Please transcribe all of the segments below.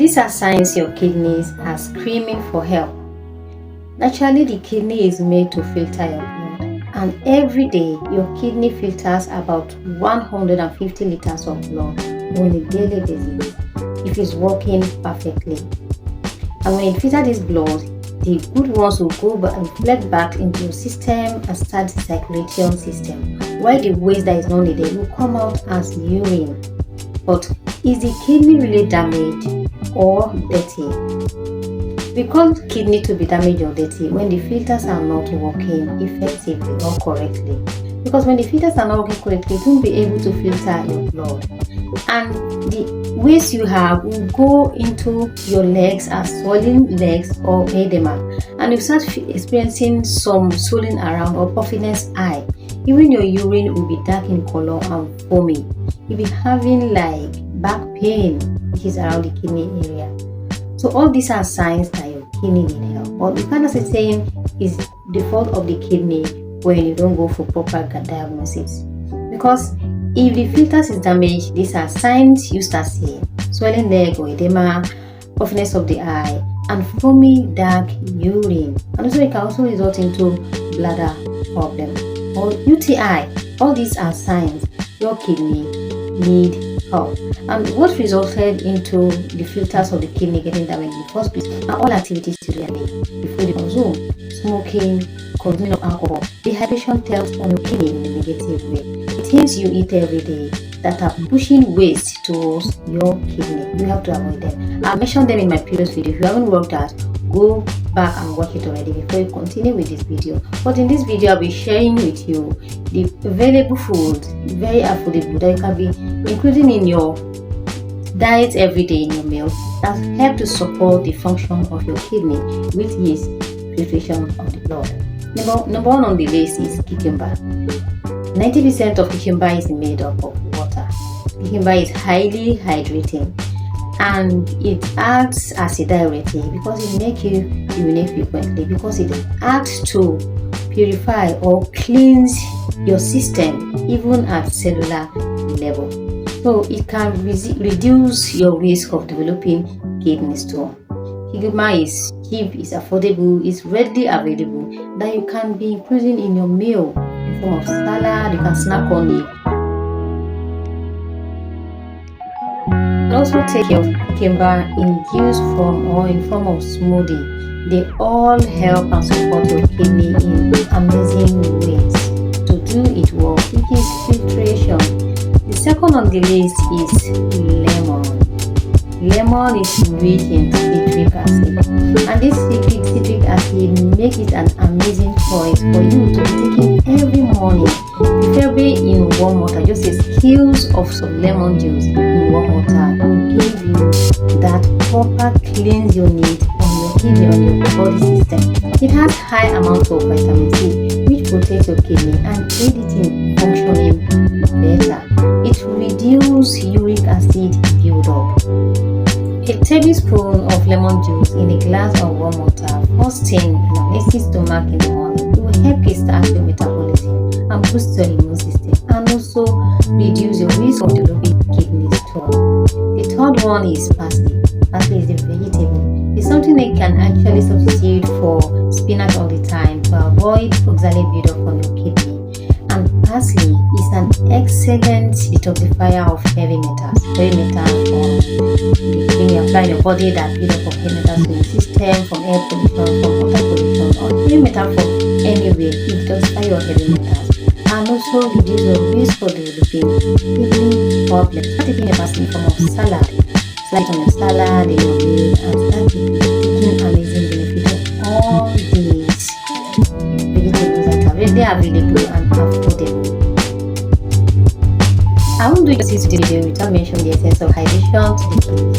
These are signs your kidneys are screaming for help. Naturally, the kidney is made to filter your blood, and every day your kidney filters about 150 liters of blood on a daily basis if it's working perfectly. And when it filters this blood, the good ones will go back and reflect back into your system and start the circulation system, while the waste that is not needed will come out as urine. But is the kidney really damaged or dirty? We call kidney to be damaged or dirty when the filters are not working effectively or correctly. Because when the filters are not working correctly, it won't be able to filter your blood. And the waste you have will go into your legs as swollen legs or edema. And you start experiencing some swelling around or puffiness eye. Even your urine will be dark in color and foamy. You'll be having like back pain, which is around the kidney area. So all these are signs that your kidney need help. But you cannot say saying is the fault of the kidney when you don't go for proper diagnosis. Because if the filters is damaged, these are signs you start seeing: swelling leg or edema, puffiness of the eye, and foamy dark urine. And also it can also result into bladder problem or UTI. All these are signs your kidney need help. And what resulted into the filters of the kidney getting damaged in the first place are all activities you do every day. The food you consume, smoking, consuming of alcohol. Dehydration tells on your kidney in a negative way. The things you eat every day that are pushing waste towards your kidney, you have to avoid them. I mentioned them in my previous video. If you haven't worked out, go back and watch it already before you continue with this video. But in this video, I'll be sharing with you the available food, very affordable, that you can be including in your diet every day in your meal that help to support the function of your kidney, which is filtration of the blood. Number one on the list is cucumber. 90% of cucumber is made up of water. Cucumber is highly hydrating and it acts as a diuretic because it makes you urinate frequently, because it acts to purify or cleanse your system even at cellular level. So it can reduce your risk of developing kidney stone. Cucumber is cheap, is affordable, is readily available, that you can be including in your meal in form of salad. You can snack on it. And also take your cucumber in juice form or in form of smoothie. They all help and support your kidney in amazing ways to do it well, which is filtration. The second on the list is lemon. Lemon is rich in citric acid, and this citric acid makes it an amazing choice for you to be taking every morning, preferably in warm water. Just a skills of some lemon juice in warm water will give you that proper cleanse you need on your kidney, on your body system. It has high amounts of vitamin C, which protects your kidney and aid it in functioning better. It reduces uric acid buildup. A tablespoon of lemon juice in a glass of warm water first thing in an empty stomach in the morning. It will help kickstart your metabolism and boost your immune system, and also reduce your risk of developing kidney stone. The third one is parsley. Parsley is a vegetable. It's something that can actually substitute for spinach all the time to avoid oxalate buildup on your kidney. And parsley is an excellent detoxifier of heavy metals. Heavy metals when you apply your body that build up of heavy metals to your system, from air pollution, from water pollution, or heavy metal from anywhere. It detoxifies your heavy metals and also reduce your risk for developing kidney problems. Start taking your parsley in form of salad. Slice on your salad, in your meal, and start taking amazing benefits of all these vegetables that are readily available and affordable. I won't do justice to the video without mentioning the essence of hydration to the kidney.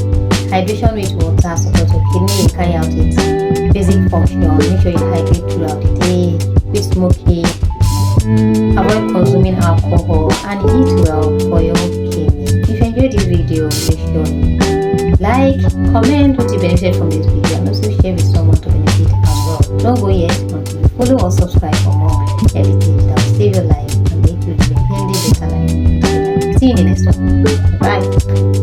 Hydration with water supports your kidney in carrying out its basic function. Make sure you hydrate throughout the day, quit smoking, avoid consuming alcohol, and eat well for your kidney. If you enjoyed this video, make sure you like, comment what you benefited from this video, and also share with someone to benefit as well. Don't go yet until you follow or subscribe for more editing that will save your life and make you live a healthy, better life. See you in the next one. Bye.